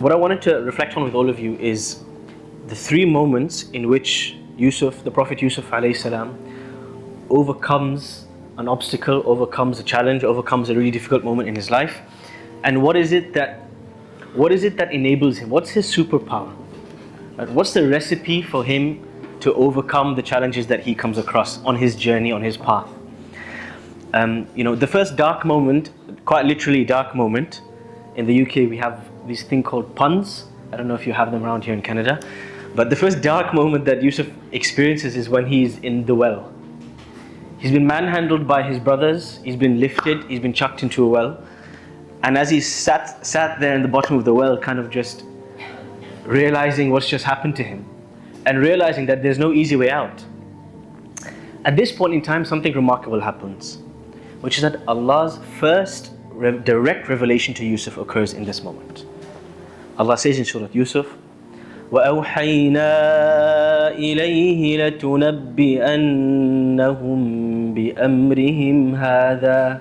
What I wanted to reflect on with all of you is the three moments in which Yusuf, the Prophet Yusuf alayhi salam, overcomes an obstacle, overcomes a challenge, overcomes a really difficult moment in his life. And what is it that enables him? What's his superpower? Right? What's the recipe for him to overcome the challenges that he comes across on his journey, on his path? The first dark moment, quite literally dark moment, in the UK we have this thing called puns. I don't know if you have them around here in Canada. But the first dark moment that Yusuf experiences is when he's in the well. He's been manhandled by his brothers, he's been lifted, he's been chucked into a well. And as he sat there in the bottom of the well, kind of just realizing what's just happened to him, and realizing that there's no easy way out. At this point in time, something remarkable happens, which is that Allah's first direct revelation to Yusuf occurs in this moment. Allah says in Surah Yusuf, وَأَوْحَيْنَا إِلَيْهِ لَتُنَبِّئَنَّهُمْ بِأَمْرِهِمْ هَذَا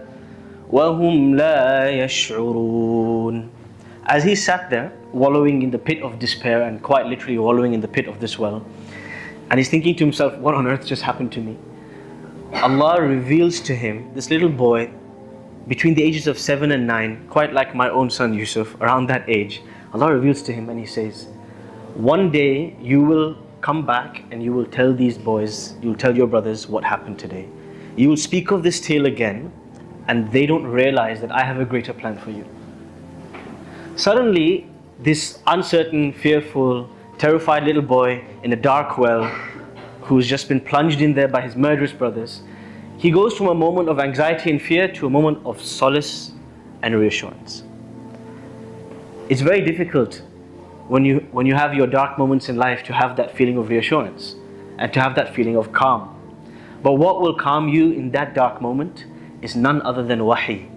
وَهُمْ لَا يَشْعُرُونَ. As he sat there, wallowing in the pit of despair, and quite literally wallowing in the pit of this well, and he's thinking to himself, what on earth just happened to me? Allah reveals to him, this little boy, between the ages of 7 and 9, quite like my own son Yusuf, around that age, Allah reveals to him and He says, one day you will come back and you will tell these boys, you will tell your brothers what happened today. You will speak of this tale again, and they don't realize that I have a greater plan for you. Suddenly, this uncertain, fearful, terrified little boy in a dark well, who's just been plunged in there by his murderous brothers, he goes from a moment of anxiety and fear to a moment of solace and reassurance. It's very difficult when you have your dark moments in life to have that feeling of reassurance and to have that feeling of calm. But what will calm you in that dark moment is none other than wahi,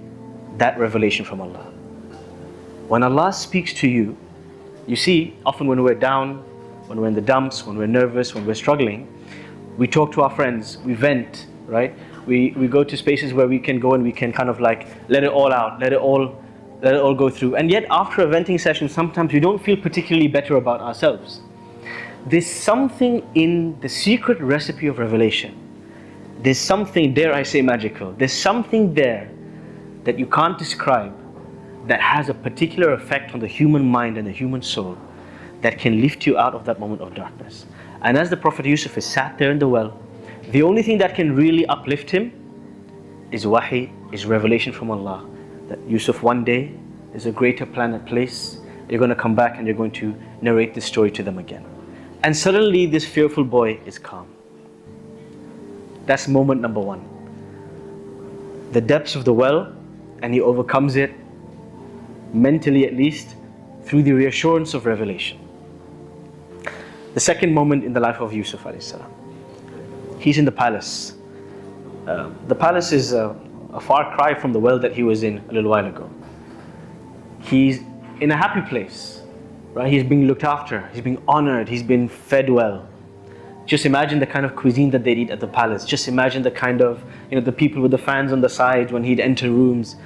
that revelation from Allah. When Allah speaks to you, you see, often when we're down, when we're in the dumps, when we're nervous, when we're struggling, we talk to our friends, we vent, right? We go to spaces where we can go and we can kind of like let it all out, let it all go through. And yet after a venting session, sometimes we don't feel particularly better about ourselves. There's something in the secret recipe of revelation. There's something, dare I say, magical. There's something there that you can't describe that has a particular effect on the human mind and the human soul that can lift you out of that moment of darkness. And as the Prophet Yusuf is sat there in the well, the only thing that can really uplift him is wahi, is revelation from Allah. That Yusuf, one day, there's a greater plan at place. You're going to come back and you're going to narrate this story to them again. And suddenly this fearful boy is calm. That's moment number one. The depths of the well, and he overcomes it, mentally at least, through the reassurance of revelation. The second moment in the life of Yusuf alayhi salam. He's in the palace. The palace is a far cry from the well that he was in a little while ago. He's in a happy place, right? He's being looked after, he's being honored, he's been fed well. Just imagine the kind of cuisine that they'd eat at the palace. Just imagine the kind of, the people with the fans on the side when he'd enter rooms.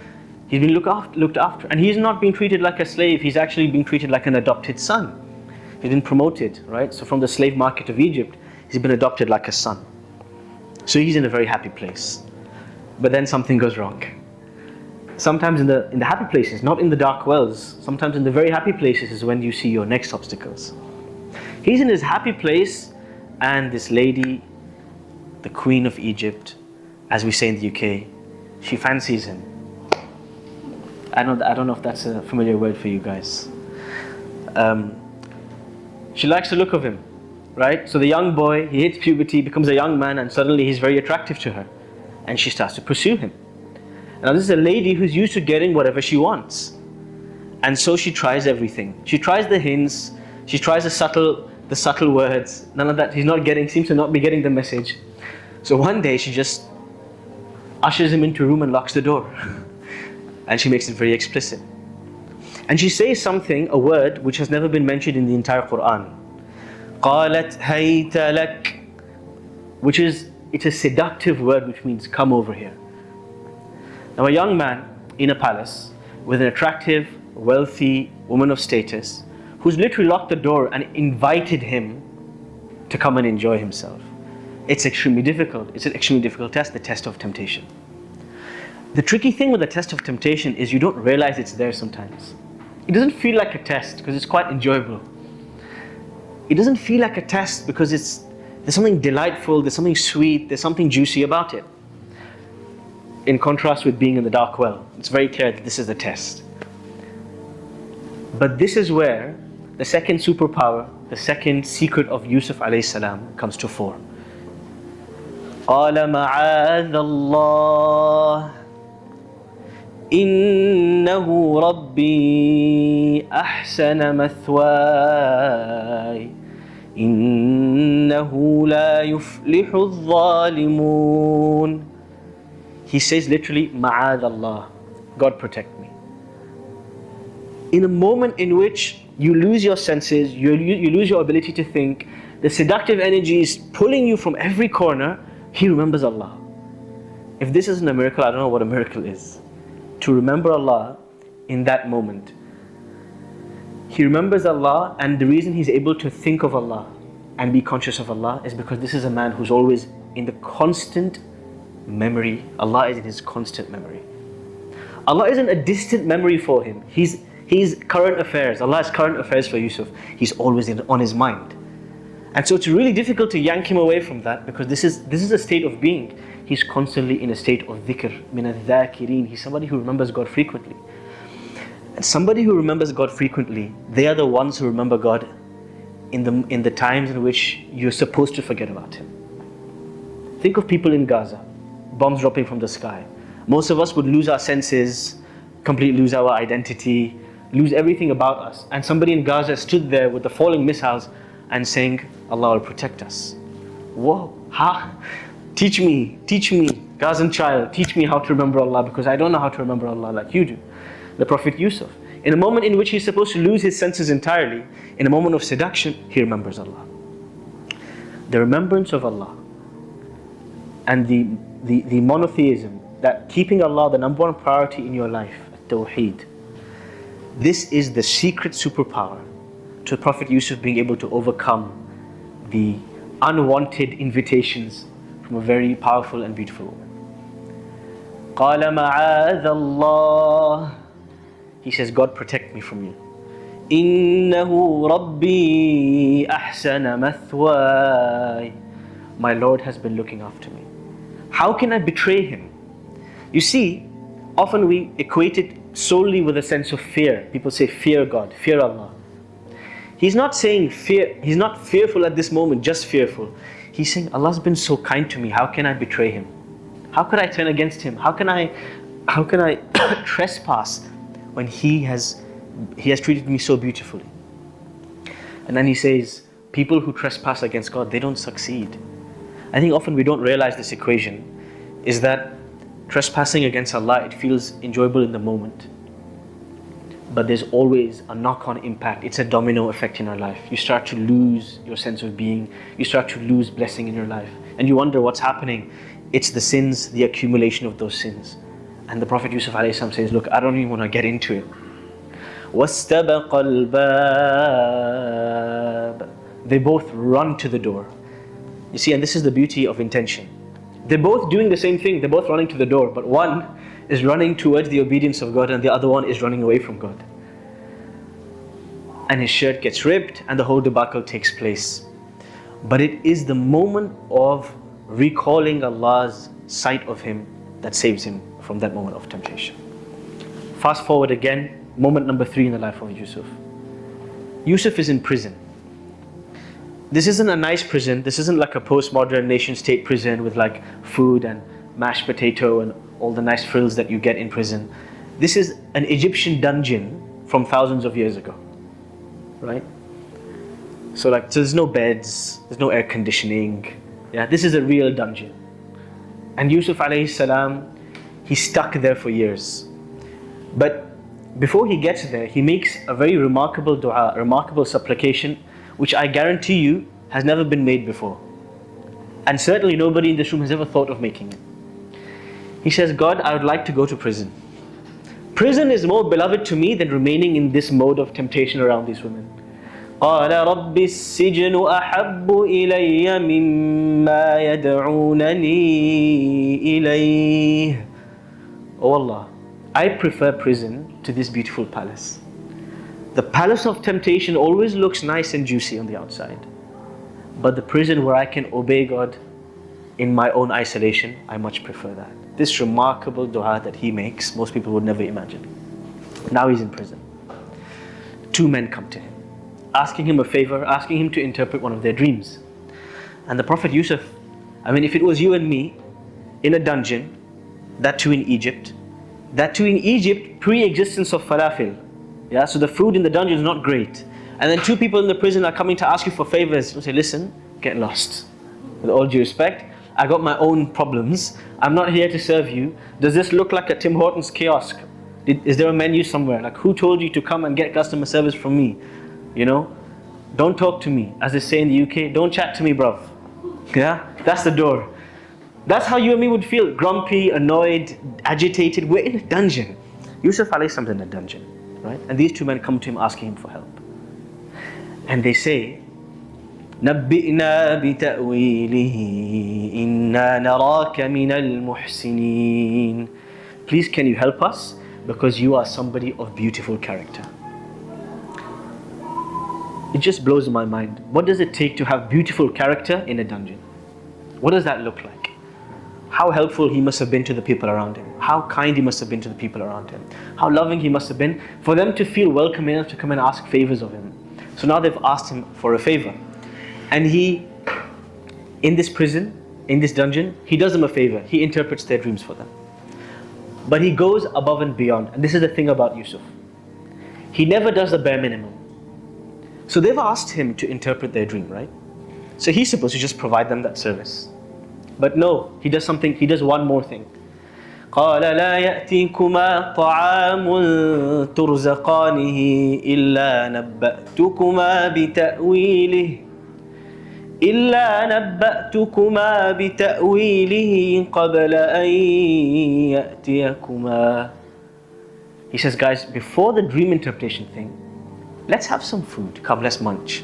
He's been looked after. And he's not being treated like a slave, he's actually being treated like an adopted son. He's been promoted, right? So from the slave market of Egypt, he's been adopted like a son. So he's in a very happy place. But then something goes wrong. Sometimes in the happy places, not in the dark wells, sometimes in the very happy places is when you see your next obstacles. He's in his happy place, and this lady, the Queen of Egypt, as we say in the UK, she fancies him. I don't know if that's a familiar word for you guys. She likes the look of him, right? So the young boy, he hits puberty, becomes a young man, and suddenly he's very attractive to her. And she starts to pursue him. Now this is a lady who's used to getting whatever she wants. And so she tries everything. She tries the hints, she tries the subtle words. None of that, seems to not be getting the message. So one day she just ushers him into a room and locks the door. And she makes it very explicit. And she says something, a word which has never been mentioned in the entire Quran. قَالَتْ هَيْتَ لَكَ, which is, it's a seductive word which means come over here. Now a young man in a palace with an attractive, wealthy woman of status who's literally locked the door and invited him to come and enjoy himself. It's extremely difficult. It's an extremely difficult test, the test of temptation. The tricky thing with the test of temptation is you don't realize it's there sometimes. It doesn't feel like a test because it's quite enjoyable. It doesn't feel like a test because there's something delightful, there's something sweet, there's something juicy about it. In contrast with being in the dark well, it's very clear that this is the test. But this is where the second superpower, the second secret of Yusuf alayhi salam comes to fore. قَالَ مَعَاذَ اللَّهِ إِنَّهُ رَبِّي أَحْسَنَ مَثْوَايَ إِنَّهُ لَا يُفْلِحُ الظَّالِمُونَ. He says literally, مَعَاذَ اللَّهِ, God protect me. In a moment in which you lose your senses, you lose your ability to think, the seductive energy is pulling you from every corner, he remembers Allah. If this isn't a miracle, I don't know what a miracle is. To remember Allah in that moment. He remembers Allah, and the reason he's able to think of Allah and be conscious of Allah is because this is a man who's always in the constant memory. Allah is in his constant memory. Allah isn't a distant memory for him. He's current affairs. Allah is current affairs for Yusuf. He's always on his mind. And so it's really difficult to yank him away from that because this is a state of being. He's constantly in a state of dhikr, min al-dhakirin. He's somebody who remembers God frequently. And somebody who remembers God frequently, they are the ones who remember God in the times in which you're supposed to forget about Him. Think of people in Gaza, bombs dropping from the sky. Most of us would lose our senses, completely lose our identity, lose everything about us. And somebody in Gaza stood there with the falling missiles and saying, Allah will protect us. Whoa, how? Teach me, Gazan child, teach me how to remember Allah because I don't know how to remember Allah like you do. The Prophet Yusuf, in a moment in which he's supposed to lose his senses entirely, in a moment of seduction, he remembers Allah. The remembrance of Allah and the monotheism, that keeping Allah the number one priority in your life, Tawheed. This is the secret superpower to Prophet Yusuf being able to overcome the unwanted invitations from a very powerful and beautiful woman. قَالَ مَعَاذَ اللَّهِ. He says, God protect me from you. إِنَّهُ رَبِّي أَحْسَنَ مَثْوَايَ. My Lord has been looking after me. How can I betray Him? You see, often we equate it solely with a sense of fear. People say, fear God, fear Allah. He's not saying fear, he's not fearful at this moment, just fearful. He's saying, Allah's been so kind to me, how can I betray Him? How could I turn against Him? How can I trespass when He has treated me so beautifully? And then he says, people who trespass against God, they don't succeed. I think often we don't realize this equation, is that trespassing against Allah, it feels enjoyable in the moment. But there's always a knock-on impact. It's a domino effect in our life. You start to lose your sense of being. You start to lose blessing in your life. And you wonder what's happening. It's the sins, the accumulation of those sins. And the Prophet Yusuf ﷺ says, look, I don't even want to get into it. وَاسْتَبَقَ الْبَابِ. They both run to the door. You see, and this is the beauty of intention. They're both doing the same thing. They're both running to the door. But one is running towards the obedience of God and the other one is running away from God. And his shirt gets ripped and the whole debacle takes place. But it is the moment of recalling Allah's sight of him that saves him from that moment of temptation. Fast forward again, moment number 3 in the life of Yusuf. Yusuf is in prison. This isn't a nice prison. This isn't like a postmodern nation state prison with like food and mashed potato and all the nice frills that you get in prison. This is an Egyptian dungeon from thousands of years ago, right? So there's no beds, there's no air conditioning. Yeah, this is a real dungeon. And Yusuf alayhi salam, he's stuck there for years. But before he gets there, he makes a very remarkable dua, a remarkable supplication, which I guarantee you has never been made before. And certainly nobody in this room has ever thought of making it. He says, God, I would like to go to prison. Prison is more beloved to me than remaining in this mode of temptation around these women. قال رب السجن أحب إلي مما يدعونني إليه. Oh Allah, I prefer prison to this beautiful palace. The palace of temptation always looks nice and juicy on the outside, but the prison where I can obey God in my own isolation, I much prefer that. This remarkable dua that he makes, most people would never imagine. Now he's in prison. Two men come to him, asking him a favor, asking him to interpret one of their dreams. And the Prophet Yusuf, I mean, if it was you and me in a dungeon, that too in Egypt, pre-existence of falafel, yeah, so the food in the dungeon is not great. And then two people in the prison are coming to ask you for favors. You say, listen, get lost. With all due respect, I got my own problems. I'm not here to serve you. Does this look like a Tim Hortons kiosk? Is there a menu somewhere? Like, who told you to come and get customer service from me? You know, don't talk to me. As they say in the UK, don't chat to me, bruv. Yeah, that's the door. That's how you and me would feel. Grumpy, annoyed, agitated. We're in a dungeon. Yusuf alayhi salam is in a dungeon, right? And these two men come to him asking him for help. And they say, نبئنا بتأويله إنا نراك من المحسنين. Please, can you help us? Because you are somebody of beautiful character. It just blows my mind. What does it take to have beautiful character in a dungeon? What does that look like? How helpful he must have been to the people around him. How kind he must have been to the people around him. How loving he must have been for them to feel welcome enough to come and ask favors of him. So now they've asked him for a favor. And he, in this prison, in this dungeon, he does them a favor. He interprets their dreams for them. But he goes above and beyond. And this is the thing about Yusuf. He never does the bare minimum. So they've asked him to interpret their dream, right? So he's supposed to just provide them that service. But no, he does something, he does one more thing. قال لا يأتيكما طعام ترزقانه إلا نبأتكما بتأويله قبل أن يأتيكما. He says, guys, before the dream interpretation thing, let's have some food. Come, let's munch.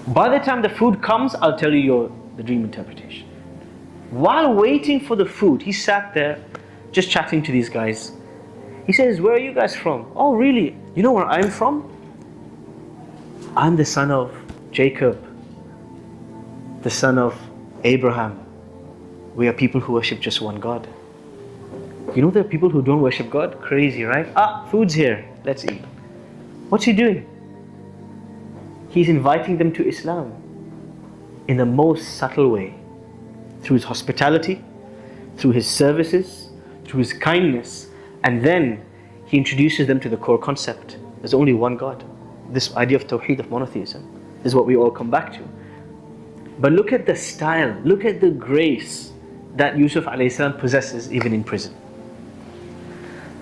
By the time the food comes, I'll tell you the dream interpretation. While waiting for the food, he sat there just chatting to these guys. He says, where are you guys from? Oh, really? You know where I'm from? I'm the son of Jacob, the son of Abraham. We are people who worship just one God. You know there are people who don't worship God? Crazy, right? Ah, food's here. Let's eat. What's he doing? He's inviting them to Islam in the most subtle way. Through his hospitality, through his services, through his kindness. And then he introduces them to the core concept. There's only one God. This idea of Tawheed, of monotheism, is what we all come back to. But look at the style, look at the grace that Yusuf alayhi salam possesses even in prison.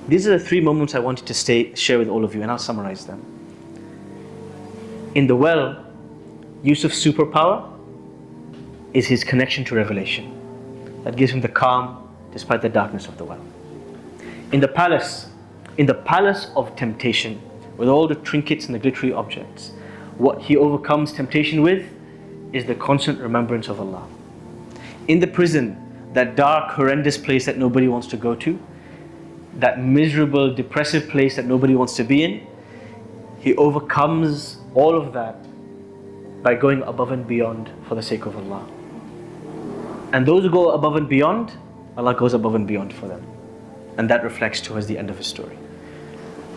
These are the three moments I wanted to share with all of you, and I'll summarize them. In the well, Yusuf's superpower is his connection to revelation. That gives him the calm despite the darkness of the well. In the palace of temptation, with all the trinkets and the glittery objects, what he overcomes temptation with is the constant remembrance of Allah. In the prison, that dark, horrendous place that nobody wants to go to, that miserable, depressive place that nobody wants to be in, he overcomes all of that by going above and beyond for the sake of Allah. And those who go above and beyond, Allah goes above and beyond for them. And that reflects towards the end of his story.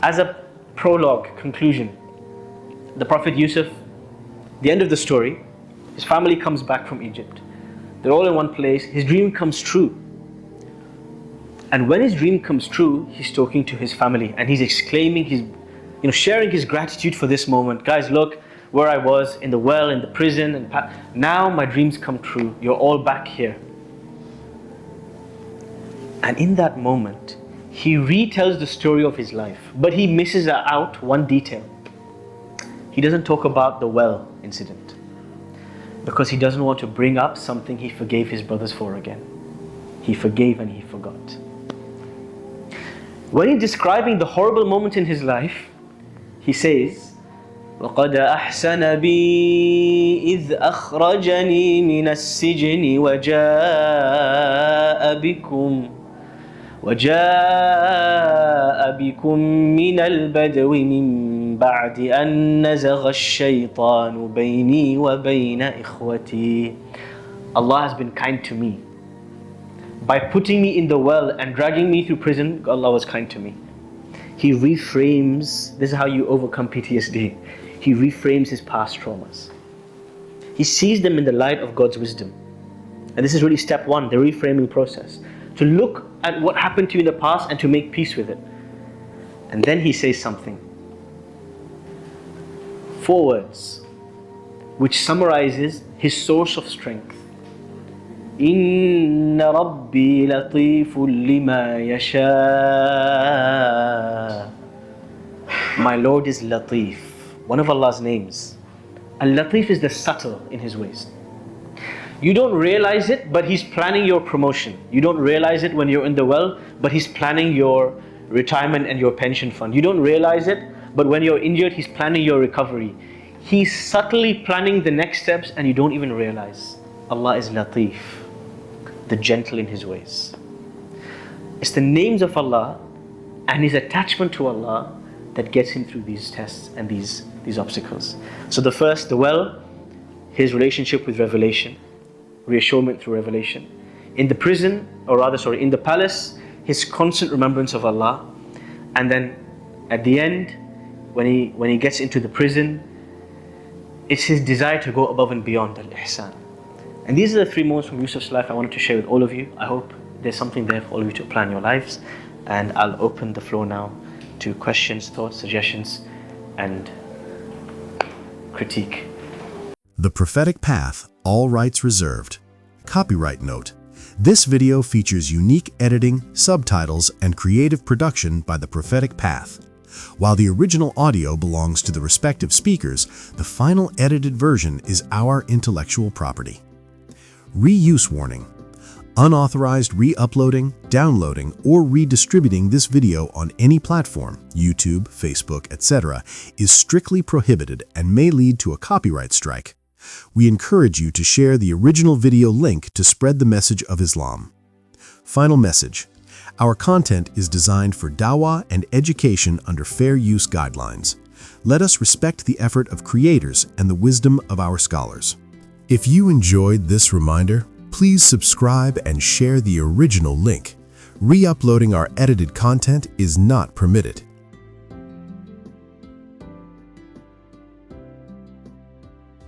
As a prologue, conclusion, the Prophet Yusuf, the end of the story, his family comes back from Egypt. They're all in one place. His dream comes true. And when his dream comes true, he's talking to his family and he's exclaiming, he's sharing his gratitude for this moment. Guys, look where I was, in the well, in the prison, and now my dreams come true. You're all back here. And in that moment, he retells the story of his life, but he misses out one detail. He doesn't talk about the well incident because he doesn't want to bring up something he forgave his brothers for again. He forgave and he forgot. When he's describing the horrible moment in his life, he says, وَقَدْ أَحْسَنَ بِي إِذْ أَخْرَجَنِي مِنَ السِّجْنِ وجاء بكم من البدو من بعد أن نزغ الشيطان بيني وبين إخوتي. Allah has been kind to me. By putting me in the well and dragging me through prison, Allah was kind to me. He reframes, this is how you overcome PTSD. He reframes his past traumas. He sees them in the light of God's wisdom. And this is really step one, the reframing process. To look at what happened to you in the past and to make peace with it. And then he says something. 4 words, which summarizes his source of strength. إِنَّ رَبِّي لَطِيفٌ لِمَا يَشَاءُ. My Lord is Latif, one of Allah's names. Al-Latif is the subtle in His ways. You don't realize it, but He's planning your promotion. You don't realize it when you're in the well, but He's planning your retirement and your pension fund. You don't realize it, but when you're injured, He's planning your recovery. He's subtly planning the next steps and you don't even realize. Allah is Latif, the gentle in His ways. It's the names of Allah and His attachment to Allah that gets him through these tests and these obstacles. So the first, the well, his relationship with revelation, reassurance through revelation. In the prison, in the palace, his constant remembrance of Allah. And then at the end, when he gets into the prison, it's his desire to go above and beyond al-ihsan. And these are the 3 moments from Yusuf's life I wanted to share with all of you. I hope there's something there for all of you to plan your lives. And I'll open the floor now to questions, thoughts, suggestions, and critique. The Prophetic Path, all rights reserved. Copyright note. This video features unique editing, subtitles, and creative production by The Prophetic Path. While the original audio belongs to the respective speakers, the final edited version is our intellectual property. Reuse warning. Unauthorized re-uploading, downloading, or redistributing this video on any platform, YouTube, Facebook, etc., is strictly prohibited and may lead to a copyright strike. We encourage you to share the original video link to spread the message of Islam. Final message. Our content is designed for dawah and education under fair use guidelines. Let us respect the effort of creators and the wisdom of our scholars. If you enjoyed this reminder, please subscribe and share the original link. Re-uploading our edited content is not permitted.